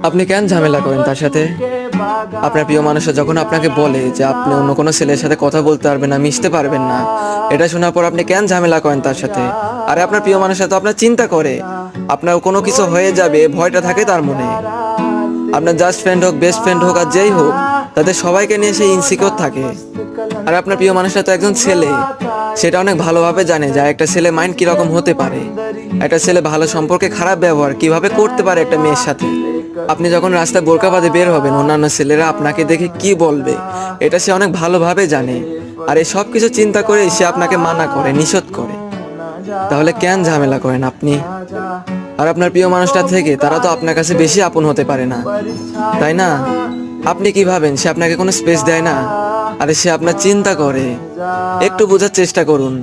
আপনি কেন ঝামেলা করেন তার সাথে? আপনার প্রিয় মানুষটা যখন আপনাকে বলে যে আপনি অন্য কোনো ছেলের সাথে কথা বলতে পারবেন না, মিশতে পারবেন না, এটা শোনার পর আপনি কেন ঝামেলা করেন তার সাথে? আরে আপনার প্রিয় মানুষটা তো আপনার চিন্তা করে, আপনার কোনো কিছু হয়ে যাবে ভয়টা থাকে তার মনে। আপনার জাস্ট ফ্রেন্ড হোক, বেস্ট ফ্রেন্ড হোক আর যেই হোক, তাদের সবাইকে নিয়ে সে ইনসিকিউর থাকে। আর আপনার প্রিয় মানুষটা তো একজন ছেলে, সেটা অনেক ভালোভাবে জানে যে একটা ছেলে মাইন্ড কিরকম হতে পারে, একটা ছেলে ভালো সম্পর্কে খারাপ ব্যবহার কিভাবে করতে পারে একটা মেয়ের সাথে। আপনি যখন রাস্তায় বোরকা বাঁধে বের হবেন, অন্যান্য ছেলেরা আপনাকে দেখে কি বলবে, এটা সে অনেক ভালোভাবে জানে। আর এই সব কিছু চিন্তা করে সে আপনাকে মানা করে, নিষেধ করে। তাহলে কেন ঝামেলা করেন আপনি? আর আপনার প্রিয় মানুষটা থেকে তারা তো আপনার কাছে বেশি আপন হতে পারে না, তাই না? আপনি কি ভাবেন সে আপনাকে কোনো স্পেস দেয় না? আরে সে আপনার চিন্তা করে, একটু বোঝার চেষ্টা করুন।